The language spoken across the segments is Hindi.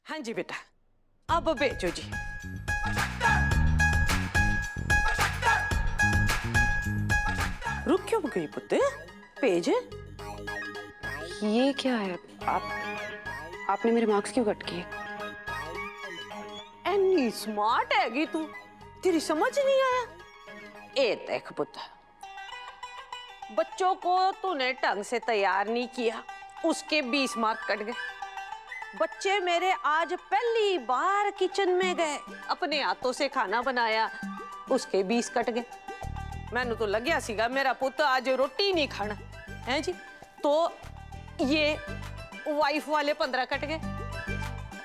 हाँ जी बेटा, अब भेजो जी। रुक क्यों गई पुत्र? भेज। ये क्या है? आपने मेरे मार्क्स क्यों कट किए? एनी स्मार्ट हैगी तू, तेरी समझ नहीं आया? ए देख पुत्र, बच्चों को तूने ढंग से तैयार नहीं किया, उसके 20 मार्क कट गए। बच्चे मेरे आज पहली बार किचन में गए, अपने हाथों से खाना बनाया, उसके 20 कट गए। मैंने तो लग्या सीगा मेरा पुत्र आज रोटी नहीं खाना है जी, तो ये वाइफ वाले 15 कट गए।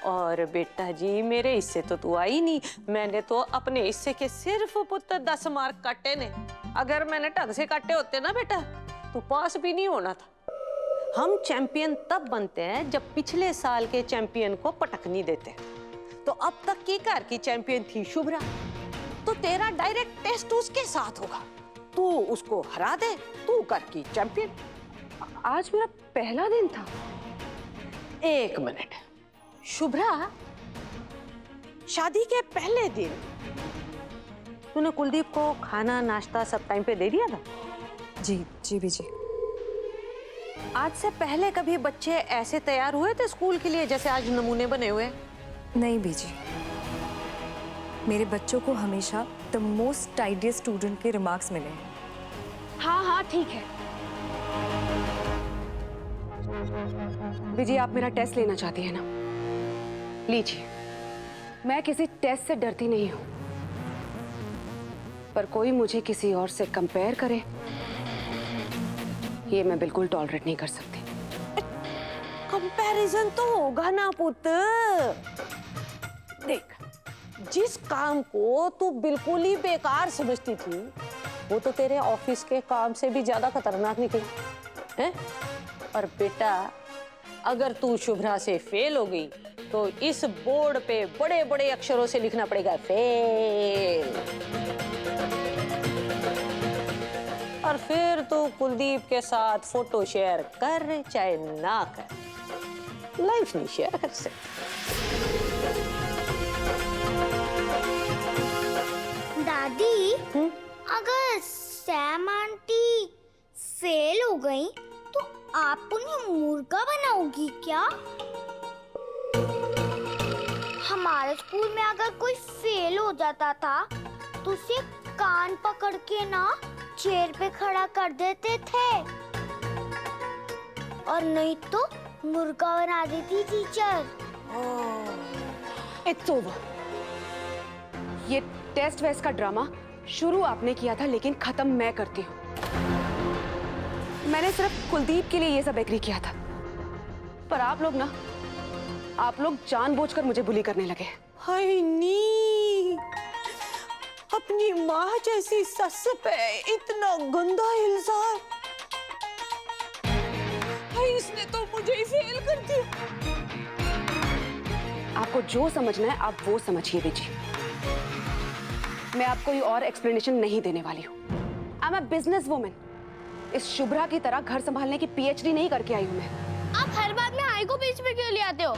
और बेटा जी मेरे हिस्से तो तू आई नहीं, मैंने तो अपने हिस्से के सिर्फ पुत्र 10 मार्क काटे ने। अगर मैंने ढंग से काटे होते ना बेटा, तू पास भी नहीं होना था। हम चैंपियन तब बनते हैं जब पिछले साल के चैंपियन को पटक नहीं देते। तो अब तक की घर की चैंपियन थी शुभ्रा, तो तेरा डायरेक्ट टेस्ट उसके साथ होगा, तू उसको हरा दे, तू घर की चैंपियन। आज मेरा पहला दिन था। एक मिनट, शुभ्रा शादी के पहले दिन तूने कुलदीप को खाना नाश्ता सब टाइम पे दे दिया था? जी जी बीजी। आज से पहले कभी बच्चे ऐसे तैयार हुए थे स्कूल के लिए जैसे आज नमूने बने हुए? नहीं बीजी, मेरे बच्चों को हमेशा द मोस्ट टाइडियस्ट स्टूडेंट के रिमार्क्स मिले हैं। हाँ हाँ ठीक है। बीजी आप मेरा टेस्ट लेना चाहती है ना, लीजिए। मैं किसी टेस्ट से डरती नहीं हूं, पर कोई मुझे किसी और से कंपेयर करे ये मैं बिल्कुल टॉलरेट नहीं कर सकती। कंपैरिजन तो होगा ना पुत्र। देख, जिस काम को तू बिल्कुल ही बेकार समझती थी, वो तो तेरे ऑफिस के काम से भी ज्यादा खतरनाक निकला है। और बेटा अगर तू शुभ्रा से फेल हो गई तो इस बोर्ड पे बड़े बड़े अक्षरों से लिखना पड़ेगा फेल। और फिर तू कुलदीप के साथ फोटो शेयर कर चाहे ना कर, लाइफ नहीं शेयर कर सकती। दादी, अगर सैम आंटी फेल हो गई तो आप उन्हें मुर्गा बनाओगी क्या? हमारे स्कूल में अगर कोई फेल हो जाता था तो उसे कान पकड़ के ना चेयर पे खड़ा कर देते थे, और नहीं तो मुर्गा बना देती टीचर। It's over. ये टेस्ट वेस्ट का ड्रामा शुरू आपने किया था, लेकिन खत्म मैं करती हूँ। मैंने सिर्फ कुलदीप के लिए ये सब एग्री किया था, पर आप लोग जानबूझकर मुझे बुली करने लगे। हाय नी, अपनी माँ जैसी सस पे इतना गंदा इल्जाम। हाय, इसने तो मुझे ही फेल कर दिया। आपको जो समझना है आप वो समझिए बीजी। मैं आपको कोई और एक्सप्लेनेशन नहीं देने वाली हूँ। I am a business woman. इस शुभ्रा की तरह घर संभालने की पीएचडी नहीं करके आई हूँ मैं। आप हर बात में आई को बीच में क्यों ले आते हो?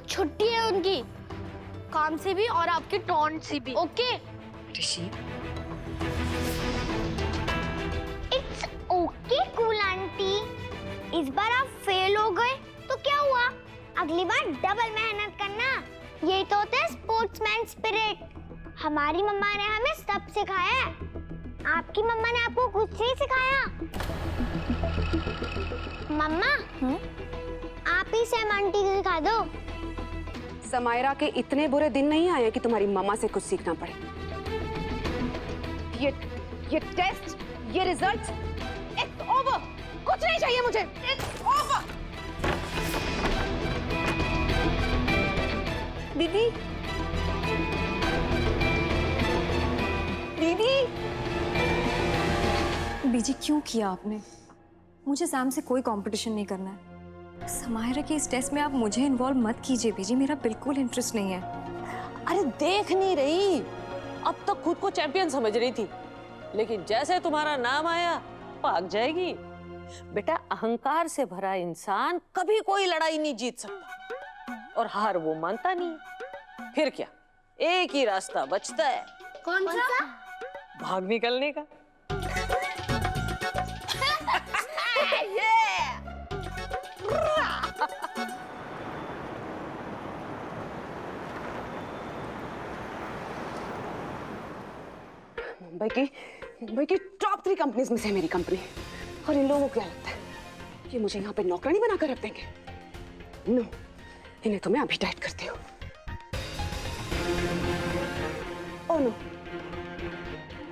छुट्टी है उनकी, काम से भी और आपके टॉन्ट से भी। Okay Rishi, it's okay cool aunty. इस बार आप फेल हो गए तो क्या हुआ, अगली बार डबल मेहनत करना। यही तो होता है स्पोर्ट्समैन स्पिरिट। हमारी मम्मा ने हमें सब सिखाया है, आपकी मम्मा ने आपको कुछ नहीं सिखाया। मम्मा, आप ही सैम आंटी को सिखा दो। समायरा के इतने बुरे दिन नहीं आए कि तुम्हारी मम्मा से कुछ सीखना पड़े। ये टेस्ट, ये रिजल्ट्स, इट्स ओवर। कुछ नहीं चाहिए मुझे, इट्स ओवर। दीदी, दीदी, बीजी क्यों किया आपने? मुझे सैम से कोई कंपटीशन नहीं करना है। समायरा के इस टेस्ट में आप मुझे इन्वॉल्व मत कीजिए बीजी, मेरा बिल्कुल इंटरेस्ट नहीं है। अरे देख नहीं रही, अब तक खुद को चैंपियन समझ रही थी, लेकिन जैसे तुम्हारा नाम आया भाग जाएगी। बेटा अहंकार से भरा इंसान कभी कोई लड़ाई नहीं जीत सकता। और हार वो मानता नहीं। फिर क्या, एक ही रास्ता बचता है। कौन सा? भाग निकलने का। मुंबई की टॉप 3 कंपनीज में से है मेरी कंपनी। और इन लोगों को क्या लगता है कि मुझे यहाँ पे नौकरानी बनाकर रख देंगे? नो, इन्हें तो मैं अभी टाइट करती हूँ। Oh no,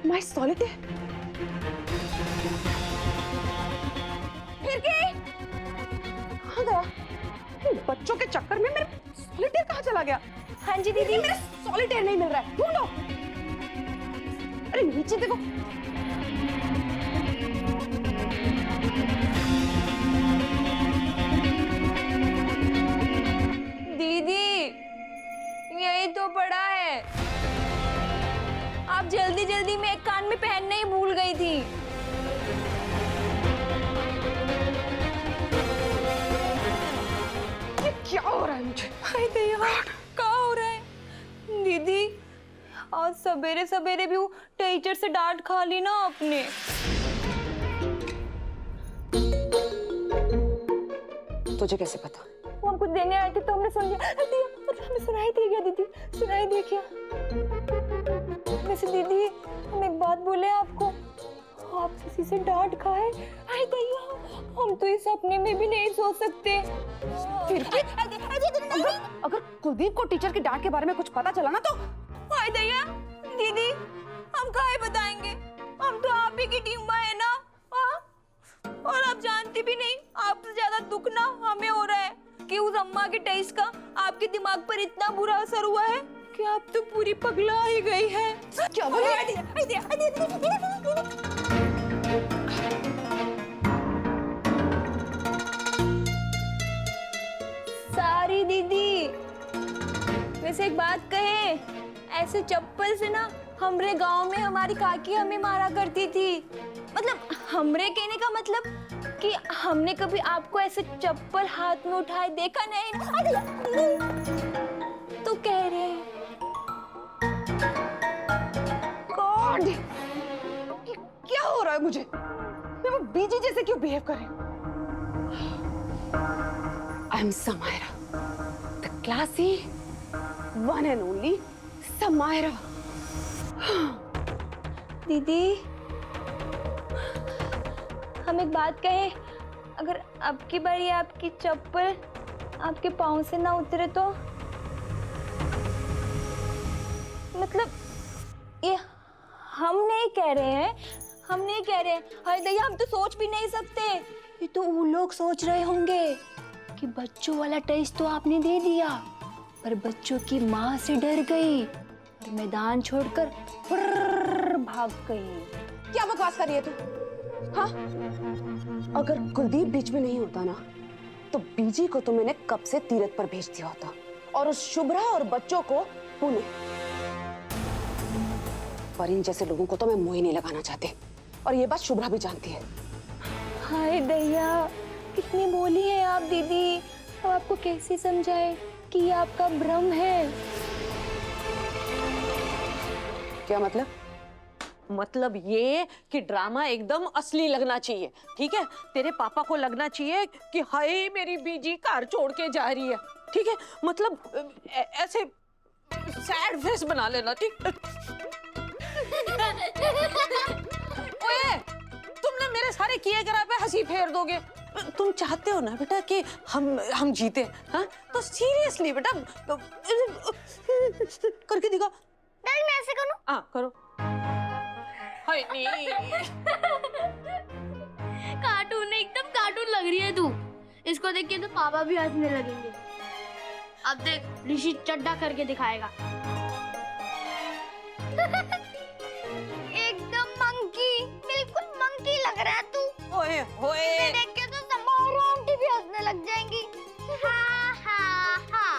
my solitaire. फिर गई? कहाँ गया? इन बच्चों के चक्कर में मेरा सॉलिटेयर कहाँ चला गया? हाँ जी दीदी। मेरा सॉलिटेयर नहीं मिल रहा है, ढूंढो। अरे नीचे देखो। दीदी यही तो पड़ा है। आप जल्दी जल्दी में एक कान में पहनना ही भूल गई थी। ये क्या हो रहा है मुझे? हाय दया, क्या हो रहा है दीदी? आज सवेरे सवेरे भी वो टीचर से डांट खा ली ना आपने। तुझे कैसे पता? वो हम कुछ देने आए थे तो हमने सुन लिया। हमें सुनाई दे गया दीदी, सुनाई दे गया। वैसे दीदी हम एक बात बोले आपको, आप किसी से डांट खाए? हाय दया, हम तो इस सपने में भी नहीं सोच सकते। फिर अगर कुलदीप को टीचर की डांट के बारे में कुछ पता चला ना तो? हाय दया दीदी, हम काहे बताएंगे? हम तो आप ही की टीम में है ना। और आप जानती भी नहीं, आपसे ज्यादा दुख ना हमें हो रहा है कि उस अम्मा के टेस्ट का आपके दिमाग पर इतना बुरा असर हुआ है कि आप तो पूरी पगला ही गई है। क्या बोले? सारी दीदी, वैसे एक बात कहे, ऐसे चप्पल से ना हमरे गांव में हमारी काकी हमें मारा करती थी। मतलब हमरे कहने का मतलब कि हमने कभी आपको ऐसे चप्पल हाथ में उठाए देखा नहीं ना। तो कह रहे हैं गॉड, क्या हो रहा है मुझे? मैं वो बीजी जैसे क्यों बिहेव कर रही हूँ? I am Samaira, the classy one and only Samaira. दीदी हम एक बात कहें, अगर अब की बार ये आपकी चप्पल आपके पाँव से ना उतरे तो? मतलब ये हम नहीं कह रहे हैं, हम नहीं कह रहे हैं। हाय दया, हम तो सोच भी नहीं सकते। ये तो वो लोग सोच रहे होंगे कि बच्चों वाला टेस्ट तो आपने दे दिया, पर बच्चों की माँ से डर गई और मैदान छोड़कर फुर्र भाग गई। क्या बकवास कर रही है तू? हाँ, अगर कुलदीप बीच में नहीं होता ना तो बीजी को तो मैंने कब से तीरथ पर भेज दिया होता और उस शुभ्रा और बच्चों को पुणे। पर इन जैसे लोगों को तो मैं मुंह ही नहीं लगाना चाहती, और ये बात शुभ्रा भी जानती है। हाय दया, कितनी बोली है आप दीदी। अब आपको कैसे समझाए कि ये आपका भ्रम है? क्या मतलब? मतलब ये कि ड्रामा एकदम असली लगना चाहिए, ठीक है? तेरे पापा को लगना चाहिए कि हाय मेरी बीजी कार छोड़ के जा रही है, ठीक है? मतलब ऐसे सैड फेस बना लेना, ठीक? ओए, तुम ना मेरे सारे किए करा पे हंसी फेर दोगे। तुम चाहते हो ना बेटा कि हम जीते, हाँ? तो सीरियसली बेटा करके दिखाओ। डैडी मैं ऐसे करूं? हाँ करो। हाय नहीं। कार्टून एकदम कार्टून लग रही है तू। इसको देख के तो पापा भी हंसने लगेंगे। अब देख ऋषि चड्डा करके दिखाएगा। एकदम मंकी, बिल्कुल मंकी लग रहा है तू। ओए ओए। इसे देख के तो समारोह आंटी भी हंसने लग जाएंगी। हाँ हाँ हाँ।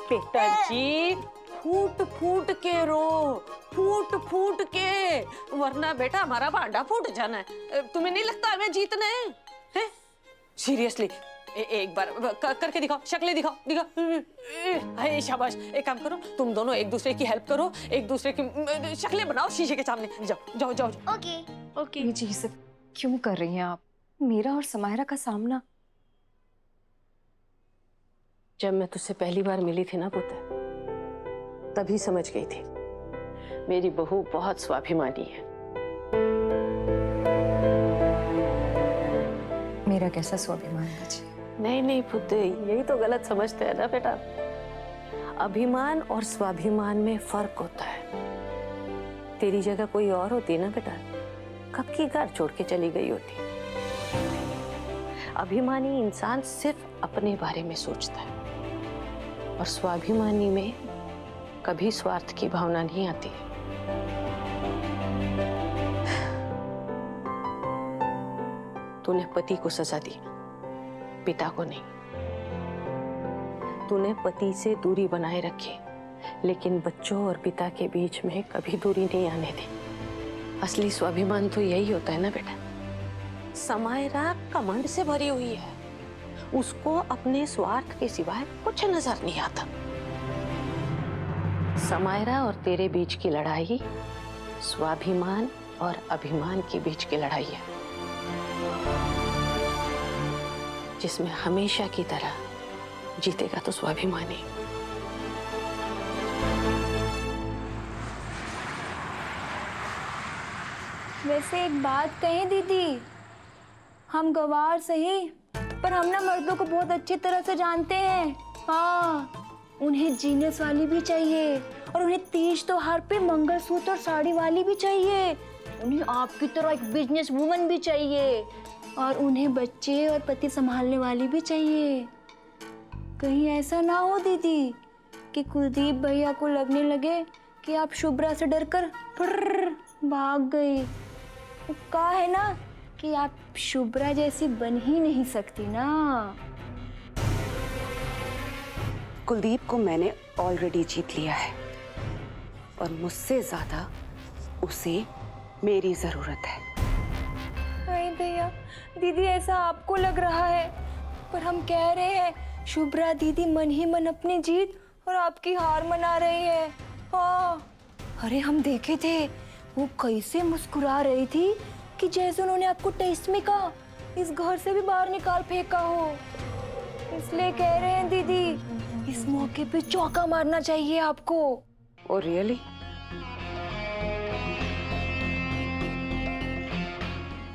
बेटा जी फूट फूट के रो, फूट फूट के, वरना बेटा हमारा भांडा फूट जाना है। तुम्हें नहीं लगता हमें जीतना है? हैं? सीरियसली एक बार करके दिखाओ, शक्लें दिखाओ, दिखाओ। हाय शाबाश, एक काम करो, तुम दोनों एक दूसरे की हेल्प करो, एक दूसरे की शक्लें बनाओ शीशे के सामने। जाओ जाओ जाओ। ओके। ये जी सब क्यों कर रही हैं आप? मेरा और समायरा का सामना। जब मैं तुझसे पहली बार मिली थी ना पुत्र, तभी समझ गई थी मेरी बहू बहुत स्वाभिमानी है। मेरा कैसा स्वाभिमान बचे? नहीं नहीं पुत्र, यही तो गलत समझते हैं ना बेटा। अभिमान और स्वाभिमान में फर्क होता है। तेरी जगह कोई और होती ना बेटा, कब की घर छोड़ के चली गई होती। अभिमानी इंसान सिर्फ अपने बारे में सोचता है, और स्वाभिमानी में कभी स्वार्थ की भावना नहीं आती। तूने पति को सजा दी, पिता को नहीं। तूने पति से दूरी बनाए रखी, लेकिन बच्चों और पिता के बीच में कभी दूरी नहीं आने दी। असली स्वाभिमान तो यही होता है ना बेटा। समायरा कमंड से भरी हुई है, उसको अपने स्वार्थ के सिवाय कुछ नजर नहीं आता। समायरा और तेरे बीच की लड़ाई स्वाभिमान और अभिमान के बीच की लड़ाई है, जिसमें हमेशा की तरह जीतेगा तो स्वाभिमानी। वैसे एक बात कहें दीदी, हम गवार सही, पर हम ना मर्दों को बहुत अच्छी तरह से जानते हैं। हाँ, उन्हें जीनस वाली भी चाहिए, और उन्हें तीज त्योहार पे मंगलसूत्र और साड़ी वाली भी चाहिए। उन्हें आपकी तरह एक बिजनेस वुमन भी चाहिए, और उन्हें बच्चे और पति संभालने वाली भी चाहिए। कहीं ऐसा ना हो दीदी कि कुलदीप भैया को लगने लगे कि आप शुभ्रा से डरकर फुर्र भाग गई। वो कहा है ना कि आप शुभ्रा जैसी बन ही नहीं सकती ना। कुलदीप को मैंने ऑलरेडी जीत लिया है, और मुझसे ज्यादा उसे मेरी जरूरत है। अरे भैया, दीदी ऐसा आपको लग रहा है, पर हम कह रहे हैं शुभ्रा दीदी मन ही मन अपनी जीत और आपकी हार मना रही है। हाँ, अरे हम देखे थे वो कैसे मुस्कुरा रही थी कि जैसे उन्होंने आपको टेस्ट में कहा इस घर से भी बाहर निकाल फेंका हो। इसलिए कह रहे हैं दीदी, इस मौके पे चौका मारना चाहिए आपको। Oh really?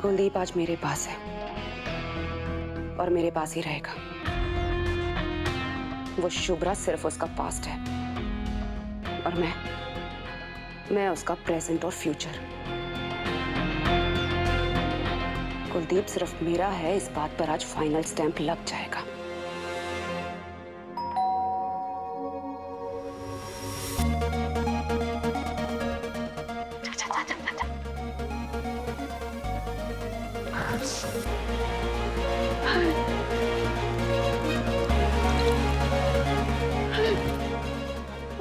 कुलदीप आज मेरे पास है, और मेरे पास ही रहेगा। वो शुभ्रा सिर्फ उसका पास्ट है, और मैं उसका प्रेजेंट और फ्यूचर। कुलदीप सिर्फ मेरा है, इस बात पर आज फाइनल स्टैंप लग जाएगा।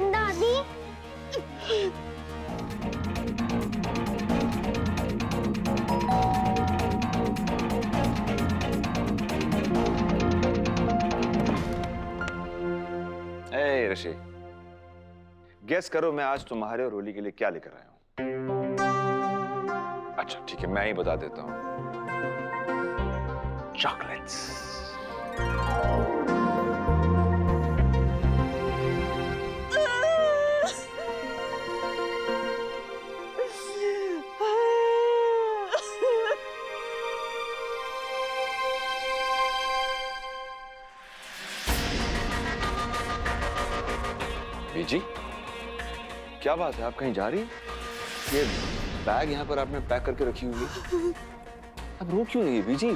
दादी, ए ऋषि, गेस करो मैं आज तुम्हारे और होली के लिए क्या लेकर आया हूं। अच्छा ठीक है, मैं ही बता देता हूं। चॉकलेट्स। जी क्या बात है, आप कहीं जा रही हैं? ये बैग यहाँ पर आपने पैक करके रखी हुई है, अब रो क्यों रही है बीजी?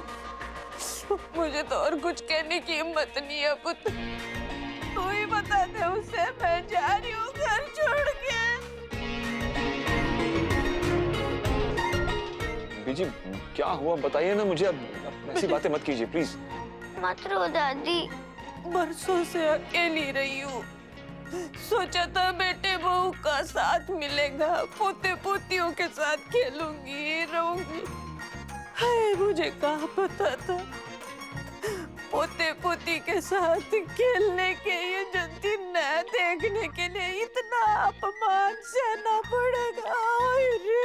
मुझे तो और कुछ कहने की हिम्मत नहीं है पुत्र। तू ही बता दे उसे, मैं जा रही हूँ घर छोड़ के। बीजी क्या हुआ बताइए ना मुझे, अब ऐसी बातें मत कीजिए प्लीज। मत रो दादी। बरसों से अकेली रही हूँ, सोचा था बेटे बहू का साथ मिलेगा, पोते पोतियों के साथ खेलूंगी रहूंगी। हाय मुझे कहाँ पता था पोते पोती के साथ खेलने के ये जो दिन है देखने के लिए इतना अपमान सहना पड़ेगा। हाय रे,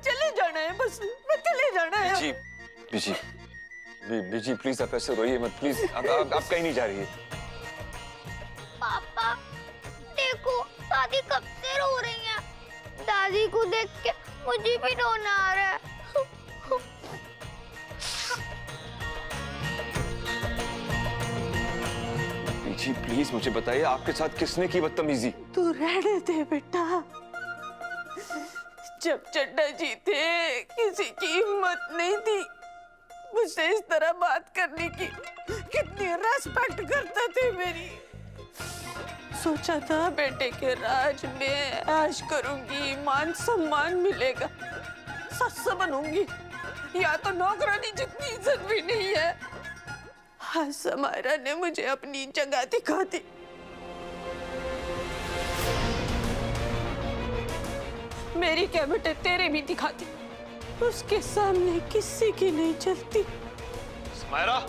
चले जाना है, बस मैं चले जाना है। बीजी, बीजी, बीजी प्लीज आप ऐसे रोइए मत प्लीज। आप कहीं नहीं जा रही है। पापा देखो दादी कब से रो रही है। दादी को देख के मुझे भी रोना आ रहा है। बीजी प्लीज मुझे बताइए आपके साथ किसने की बदतमीजी? तू रहने दे बेटा। जब चड्डा जी थे किसी की हिम्मत नहीं थी मुझसे इस तरह बात करने की। कितनी रेस्पेक्ट करते थे मेरी। सोचा था बेटे के राज में ऐश करूंगी, मान सम्मान मिलेगा, सस बनूंगी। या तो नौकरानी जितनी इज्जत भी नहीं है। हाँ, समायरा ने मुझे अपनी जगह दिखा दी। मेरी क्या बेटे तेरे भी दिखा दी। उसके सामने किसी की नहीं चलती। समायरा,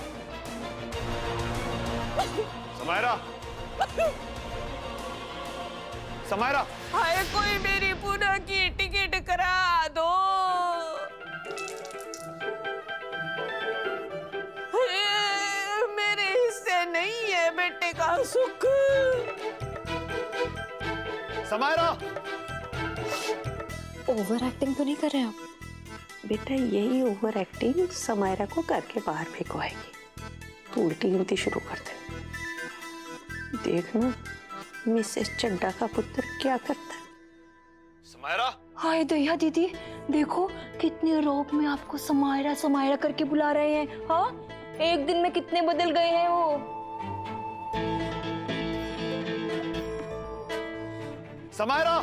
समायरा, समायरा। हाय, कोई मेरी पूना की टिकट करा दो। मेरे हिस्से नहीं है बेटे का सुख। समायरा, ओवर एक्टिंग तो नहीं कर रहे आप? बेटा यही ओवर एक्टिंग समायरा को घर के बाहर फेंकवाएगी। तू उल्टी गिनती शुरू कर दे। देखना मिसेस चड्डा का पुत्र क्या करता है। समायरा। हाय दया दीदी, देखो कितने रोब में आपको समायरा समायरा करके बुला रहे हैं। हाँ, एक दिन में कितने बदल गए हैं वो। समायरा,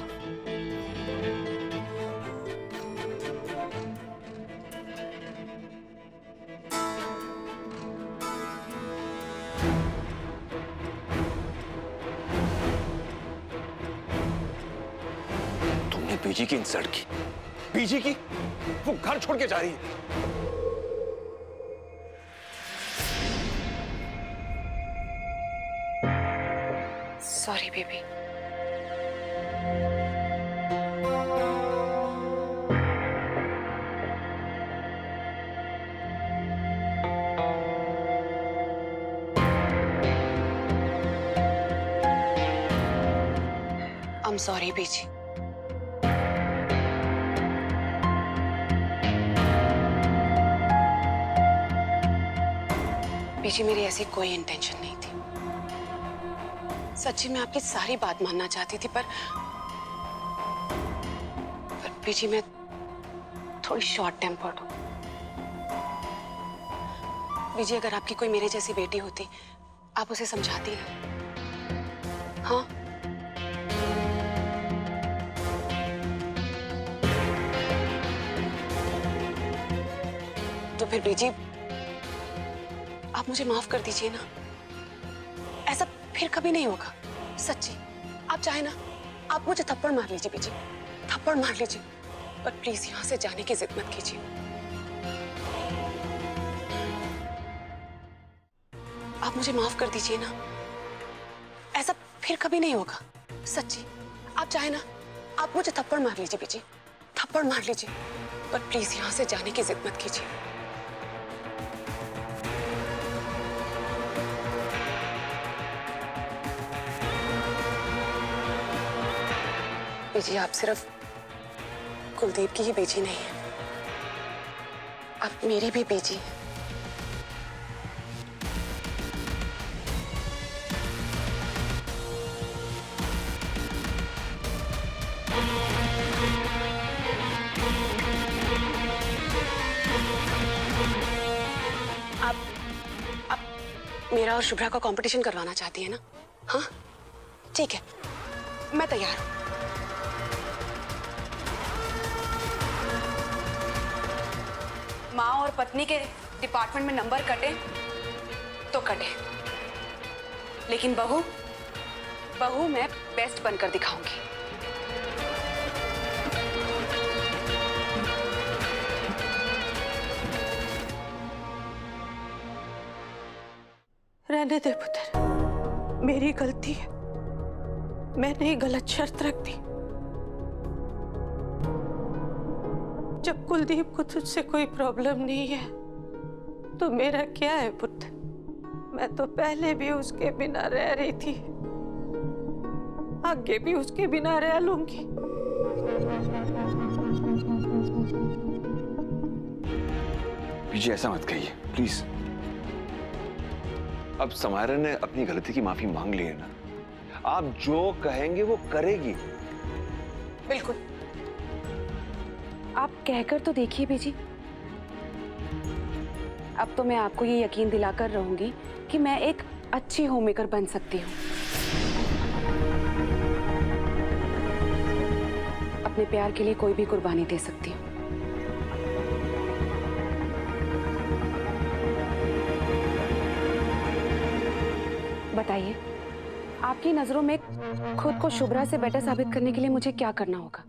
तुमने बीजी की इंसल्ट की। बीजी की? वो घर छोड़ के जा रही है। Sorry baby. I'm sorry, बीजी। बीजी, मेरी ऐसी कोई इंटेंशन नहीं थी। सच्ची मैं आपकी सारी बात मानना चाहती थी, पर बीजी मैं थोड़ी शॉर्ट टेम्पर्ड हूँ। बीजी, अगर आपकी कोई मेरे जैसी बेटी होती, आप उसे समझाती ना। हाँ, तो फिर बीजी आप मुझे माफ कर दीजिए ना। ऐसा फिर कभी नहीं होगा। सच्ची, आप चाहे ना आप मुझे थप्पड़ मार लीजिए बीजी, थप्पड़ मार लीजिए, पर प्लीज यहाँ से जाने की जिद मत कीजिए। आप मुझे माफ कर दीजिए ना। ऐसा फिर कभी नहीं होगा। सच्ची, आप चाहे ना आप मुझे थप्पड़ मार लीजिए बीजी, थप्पड़ मार लीजिए, पर प्लीज यहाँ से जाने की जिद मत कीजिए। बीजी, आप सिर्फ कुलदीप की ही बेटी नहीं है, आप मेरी भी बेटी हैं। आप मेरा और शुभ्रा का कंपटीशन करवाना चाहती है ना? हाँ, ठीक है, मैं तैयार हूं। माँ और पत्नी के डिपार्टमेंट में नंबर कटे तो कटे, लेकिन बहू मैं बेस्ट बनकर दिखाऊंगी। रहने दे पुत्र, मेरी गलती है, मैंने ही गलत शर्त रख दी। जब कुलदीप को तुझसे कोई प्रॉब्लम नहीं है तो मेरा क्या है पुत्र? मैं तो पहले भी उसके बिना रह रही थी, आगे भी उसके बिना रह लूंगी। बीजी ऐसा मत कहिए प्लीज। अब समायरा ने अपनी गलती की माफी मांग ली है ना, आप जो कहेंगे वो करेगी। बिल्कुल। आप कहकर तो देखिए बीजी। अब तो मैं आपको ये यकीन दिलाकर रहूंगी कि मैं एक अच्छी होममेकर बन सकती हूँ। अपने प्यार के लिए कोई भी कुर्बानी दे सकती हूँ। बताइए, आपकी नजरों में खुद को शुभ्रा से बेटर साबित करने के लिए मुझे क्या करना होगा?